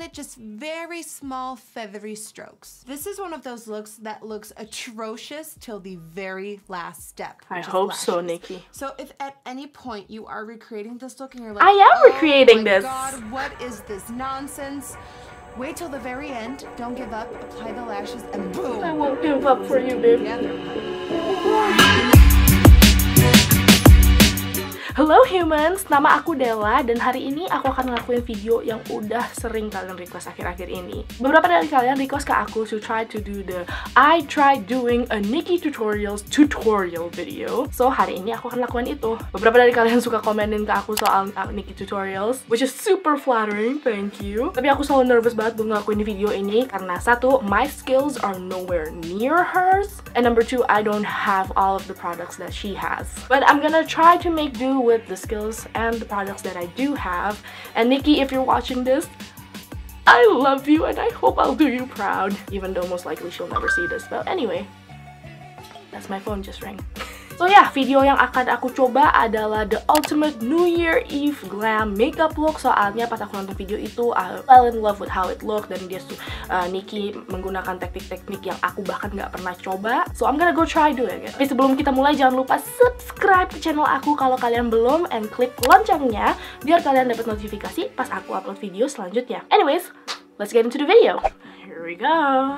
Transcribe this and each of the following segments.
it just very small feathery strokes. This is one of those looks that looks atrocious till the very last step. I hope so, Nikkie. So if at any point you are recreating this look and you're like, I am recreating this. Oh my god, what is this nonsense? Wait till the very end, don't give up, apply the lashes, and boom! I won't give up for you, babe. Hello humans, nama aku Della dan hari ini aku akan ngelakuin video yang udah sering kalian request akhir-akhir ini. Beberapa dari kalian request ke aku to try to do the I tried doing a NIKKIETUTORIALS tutorial video. So hari ini aku akan lakuin itu. Beberapa dari kalian suka komenin ke aku soal NIKKIETUTORIALS, which is super flattering, thank you. Tapi aku selalu nervous banget buat ngelakuin video ini karena satu, my skills are nowhere near hers, and number two, I don't have all of the products that she has. But I'm gonna try to make do with the skills and the products that I do have. And Nikkie, if you're watching this, I love you and I hope I'll do you proud, even though most likely she'll never see this. But anyway, that's my phone just rang. So yeah, video yang akan aku coba adalah the ultimate New Year Eve glam makeup look. Soalnya pas aku nonton video itu, I fell in love with how it looked. Dan dia Nikkie menggunakan teknik-teknik yang aku bahkan nggak pernah coba. So I'm gonna go try doing it. Tapi sebelum kita mulai, jangan lupa subscribe ke channel aku kalau kalian belum, and klik loncengnya biar kalian dapat notifikasi pas aku upload video selanjutnya. Anyways, let's get into the video. Here we go.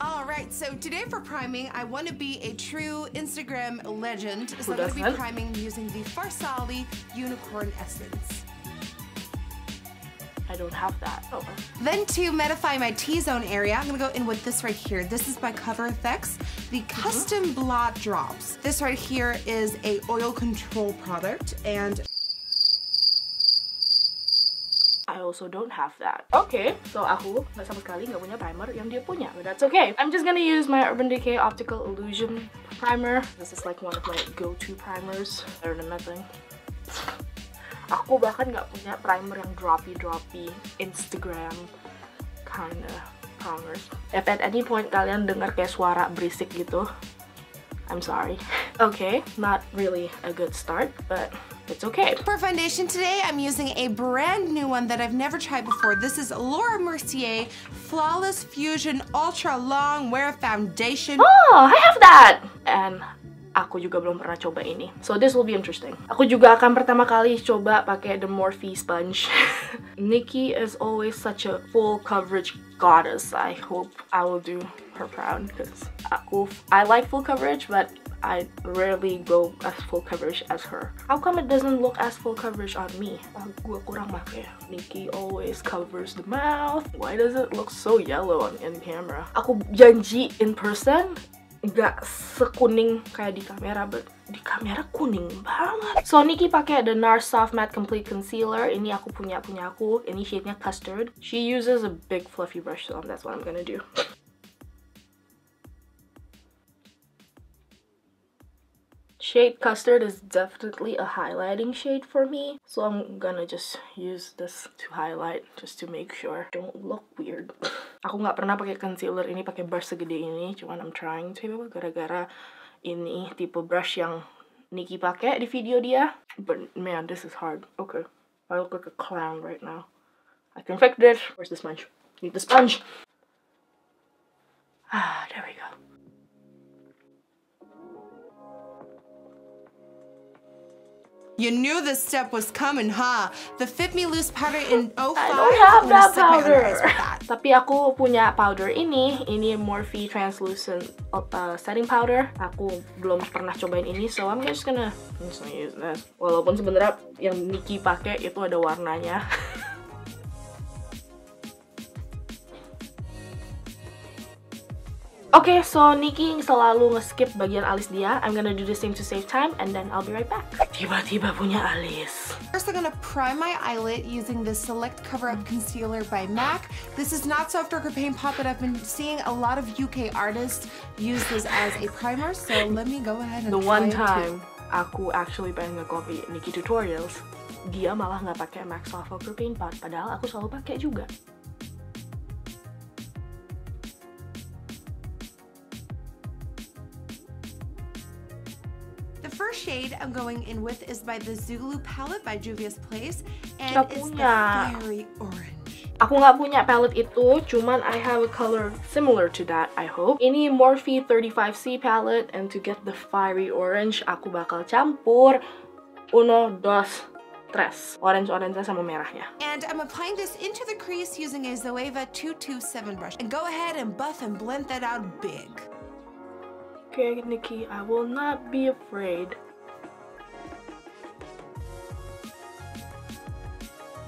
Alright, so today for priming, I want to be a true Instagram legend. So I'm going to be priming using the Farsali Unicorn Essence. I don't have that. Oh. Then to mattify my T-zone area, I'm going to go in with this right here. This is by Cover FX, the Custom Blot Drops. This right here is a oil control product, and I also don't have that. Okay, so aku nggak sama sekali nggak punya primer yang dia punya, but that's okay. I'm just gonna use my Urban Decay Optical Illusion primer. This is like one of my go-to primers, better than nothing. Aku bahkan nggak punya primer yang droppy Instagram kinda primers. If at any point kalian dengar kayak suara berisik gitu, I'm sorry. Okay, not really a good start, but it's okay. For foundation today, I'm using a brand new one that I've never tried before. This is Mercier Flawless Fusion Ultra Longwear Foundation. Oh, I have that! And aku juga belum pernah coba ini. So this will be interesting. Aku juga akan pertama kali coba pakai the Morphe sponge. Nikkie is always such a full coverage goddess. I hope I will do her proud because I like full coverage, but I rarely go as full coverage as her. How come it doesn't look as full coverage on me? Gua kurang make. Nikkie always covers the mouth. Why does it look so yellow in camera? Aku janji in person nggak sekuning kayak di kamera, but di kamera kuning banget. So Nikkie pakai the NARS Soft Matte Complete Concealer. Ini aku punya aku. Ini shade-nya Custard. She uses a big fluffy brush, so that's what I'm gonna do. Shade Custard is definitely a highlighting shade for me, so I'm gonna just use this to highlight just to make sure don't look weird. Aku nggak pernah pakai concealer ini pakai brush segede ini, cuman I'm trying to gara-gara ini tipe brush yang Nikkie pakai di video dia. But man, this is hard. Okay, I look like a clown right now. I can fix this. Where's the sponge? Need the sponge. Ah, there we go. You knew this step was coming, huh? The Fit Me Loose powder in 05. I don't have that powder. Tapi aku punya powder ini Morphe Translucent Setting Powder. Aku belum pernah cobain ini, so I'm just gonna use this. Walaupun sebenarnya yang Nikkie pakai itu ada warnanya. Okay, so Nikkie selalu nge-skip bagian alis dia. I'm gonna do the same to save time, and then I'll be right back. Tiba-tiba punya alis. First, I'm gonna prime my eyelid using the Select Cover Up Concealer by MAC. This is not soft dark or paint pot, but I've been seeing a lot of UK artists use this as a primer, so let me go ahead and the try one it time too. Aku actually pengen nge-copy NIKKIETUTORIALS, dia malah nggak pakai MAC soft dark or paint pot, padahal aku selalu pakai juga. The first shade I'm going in with is by the Zulu palette by Juvia's Place, and Gak it's the punya. Fiery Orange. Aku nggak punya palette itu, cuman I have a color similar to that, I hope. Ini Morphe 35C palette, and to get the fiery orange, aku bakal campur 1, 2, 3. Orange-orange sama merahnya. And I'm applying this into the crease using a Zoeva 227 brush. And go ahead and buff and blend that out big. Okay, Nikki, I will not be afraid.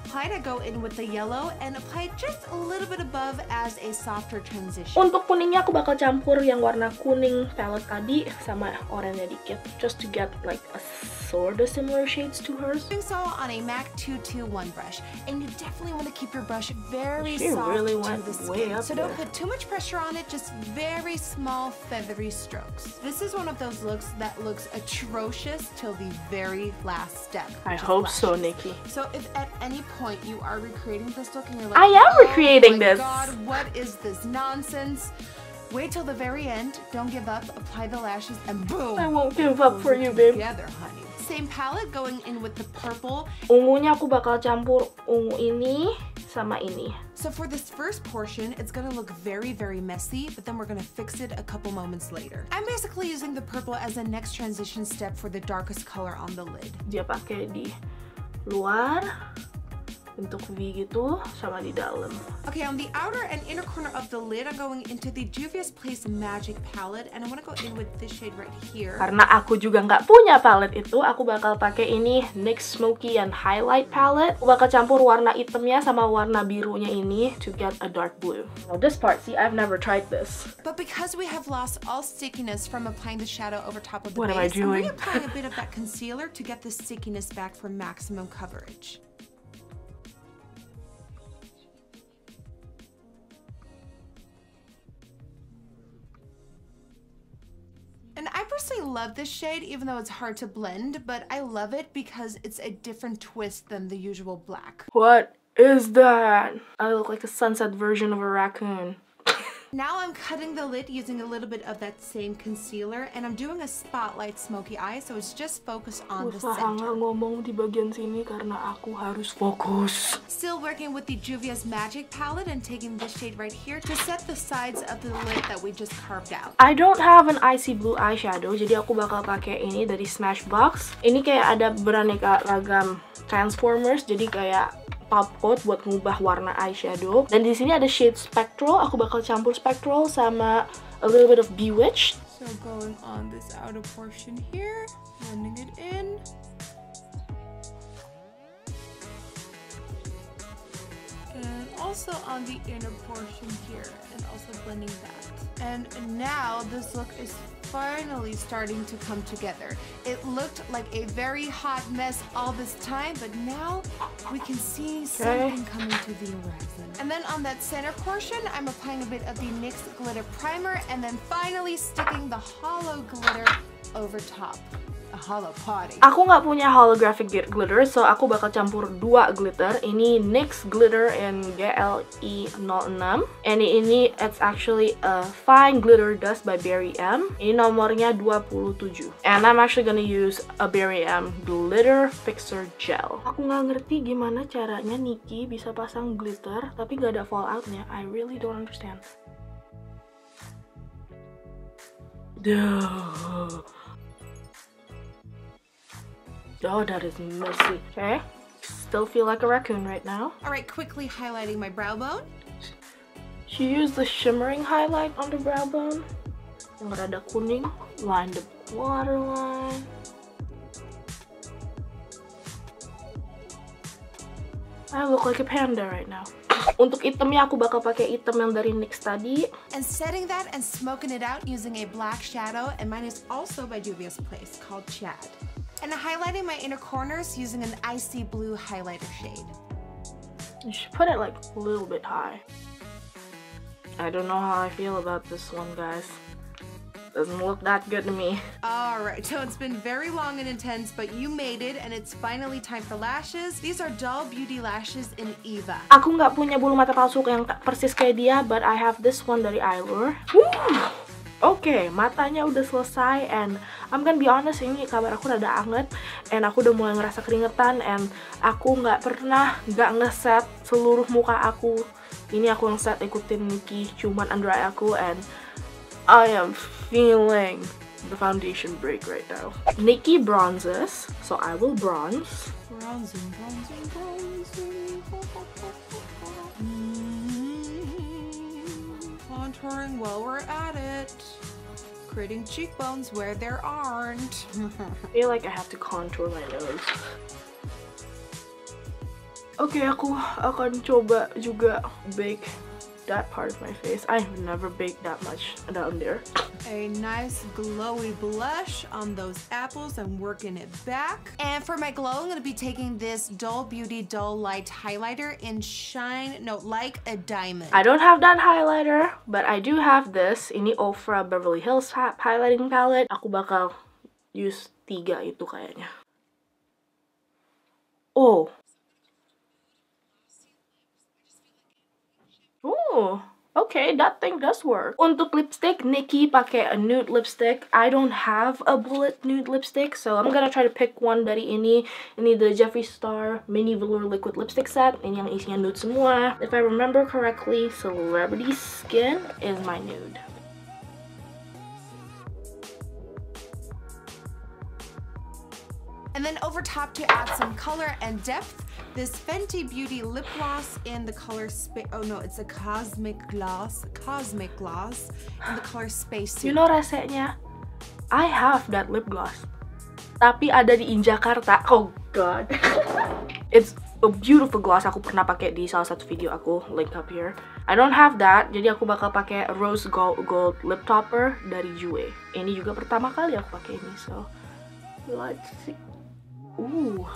Apply to go in with the yellow and apply it just a little bit above as a softer transition. Untuk kuningnya aku bakal campur yang warna kuning palette tadi sama oranye dikit, just to get like a sort of similar shades to hers. Doing so on a MAC 221 brush, and you definitely want to keep your brush very She soft really to went the way skin. up So don't there. put too much pressure on it, just very small feathery strokes. This is one of those looks that looks atrocious till the very last step. I which is hope so, lashes. Nikki. So if at any point you are recreating this look and you're like, I am oh recreating my this. God, what is this nonsense? Wait till the very end, don't give up, apply the lashes, and boom! I won't give up for you, babe. Together, honey. Same palette, going in with the purple. Ungunya aku bakal campur ungu ini sama ini. So for this first portion, it's gonna look very, very messy, but then we're gonna fix it a couple moments later. I'm basically using the purple as a next transition step for the darkest color on the lid. Dia pakai di luar, bentuk V gitu, sama di dalam. Okay, on the outer and inner corner of the lid, I'm going into the Juvia's Place Magic palette, and I want to go in with this shade right here. Karena aku juga nggak punya palette itu, aku bakal pakai ini NYX Smoky and Highlight palette. Aku bakal campur warna hitamnya sama warna birunya ini to get a dark blue. Now this part, see, I've never tried this. But because we have lost all stickiness from applying the shadow over top of the What am I base, I'm doing? reapplying a bit of that concealer to get the stickiness back for maximum coverage. And I personally love this shade, even though it's hard to blend, but I love it because it's a different twist than the usual black. What is that? I look like a sunset version of a raccoon. Now I'm cutting the lid using a little bit of that same concealer, and I'm doing a spotlight smoky eye, so it's just focused on the Usaha center. nggak ngomong di bagian sini karena aku harus fokus. Still working with the Juvia's Magic palette and taking this shade right here to set the sides of the lid that we just carved out. I don't have an icy blue eyeshadow, jadi aku bakal pakai ini dari Smashbox. Ini kayak ada beraneka ragam transformers, jadi kayak top coat buat ngubah warna eyeshadow. Dan di sini ada shade Spectral. Aku bakal campur Spectral sama a little bit of Bewitched. So going on this outer portion here, blending it in. And also on the inner portion here, and also blending that. And now this look is finally starting to come together. It looked like a very hot mess all this time, but now we can see something coming to the horizon. And then on that center portion, I'm applying a bit of the NYX Glitter Primer, and then finally sticking the hollow glitter over top. A hollow party. Aku nggak punya holographic glitter, so aku bakal campur 2 glitter. Ini NYX Glitter in GLE06. And ini it's actually a fine glitter dust by Berry M. Ini nomornya 27. And I'm actually gonna use a Berry M glitter fixer gel. Aku nggak ngerti gimana caranya Nikkie bisa pasang glitter tapi nggak ada falloutnya. I really don't understand. Duh. Oh, that is messy. Okay, still feel like a raccoon right now. All right, quickly highlighting my brow bone. She used the shimmering highlight on the brow bone. Yang rada kuning, line the waterline. I look like a panda right now. Untuk itemnya aku bakal pakai item yang dari NYX tadi. And setting that and smoking it out using a black shadow, and mine is also by Juvia's Place, called Chad. And highlighting my inner corners using an icy blue highlighter shade. You should put it like a little bit high. I don't know how I feel about this one, guys. Doesn't look that good to me. Alright, so it's been very long and intense, but you made it, and it's finally time for lashes. These are Doll Beauty lashes in Eva. Aku nggak punya bulu mata palsu yang persis kayak dia, but I have this one dari Eylure. Oke, matanya udah selesai, and I'm gonna be honest, ini kabar aku rada anget, and aku udah mulai ngerasa keringetan, and aku nggak ngeset seluruh muka aku. Ini aku yang set ikutin Nikkie, cuman under eye aku, and I am feeling the foundation break right now. Nikkie bronzes, so I will bronze. Bronzing. Contouring while we're at it. Creating cheekbones where there aren't. I feel like I have to contour my nose. Oke, aku akan coba juga bake that part of my face. I've never baked that much down there. A nice glowy blush on those apples and working it back. And for my glow, I'm going to be taking this Dull Beauty Dull Light highlighter in Shine, no, Like a Diamond. I don't have that highlighter, but I do have this. Ini Ofra Beverly Hills highlighting palette. Aku bakal use 3 itu kayaknya. Oh. Oh, okay, that thing does work. Untuk lipstick, Nikkie pakai a nude lipstick. I don't have a bullet nude lipstick, so I'm gonna try to pick one dari ini. Ini the Jeffree Star Mini Velour Liquid Lipstick Set. Ini yang isinya nude semua. If I remember correctly, Celebrity Skin is my nude. And then over top to add some color and depth, this Fenty Beauty lip gloss in the color space. Oh no, it's a cosmic gloss in the color Space Suit. You know rasanya, I have that lip gloss, tapi ada di Jakarta. Oh god. It's a beautiful gloss. Aku pernah pakai di salah satu video aku, link up here. I don't have that, jadi aku bakal pakai rose gold lip topper dari Jue. Ini juga pertama kali aku pakai ini, so let's see. Ooh.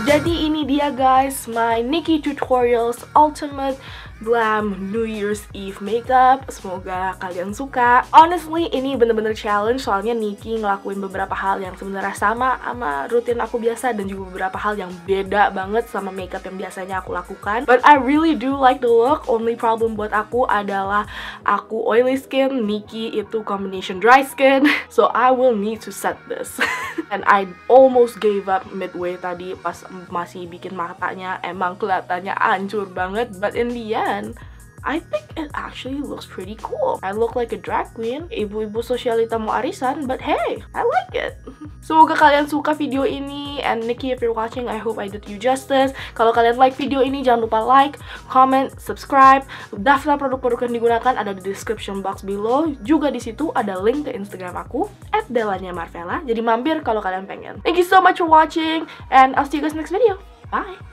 Jadi ini dia guys, my NIKKIETUTORIALS Ultimate Glam New Year's Eve makeup. Semoga kalian suka. Honestly, ini bener-bener challenge, soalnya Nikkie ngelakuin beberapa hal yang sebenarnya sama rutin aku biasa, dan juga beberapa hal yang beda banget sama makeup yang biasanya aku lakukan. But I really do like the look. Only problem buat aku adalah aku oily skin, Nikkie itu combination dry skin. So I will need to set this. And I almost gave up midway tadi pas masih bikin matanya. Emang kelihatannya hancur banget, but in the end, I think it actually looks pretty cool. I look like a drag queen, ibu-ibu sosialita mau arisan, but hey, I like it. Semoga kalian suka video ini, and Nikkie, if you're watching, I hope I did you justice. Kalau kalian like video ini, jangan lupa like, comment, subscribe. Daftar produk-produk yang digunakan ada di description box below. Juga di situ ada link ke Instagram aku @delaniamarvella. Jadi mampir kalau kalian pengen. Thank you so much for watching, and I'll see you guys next video. Bye.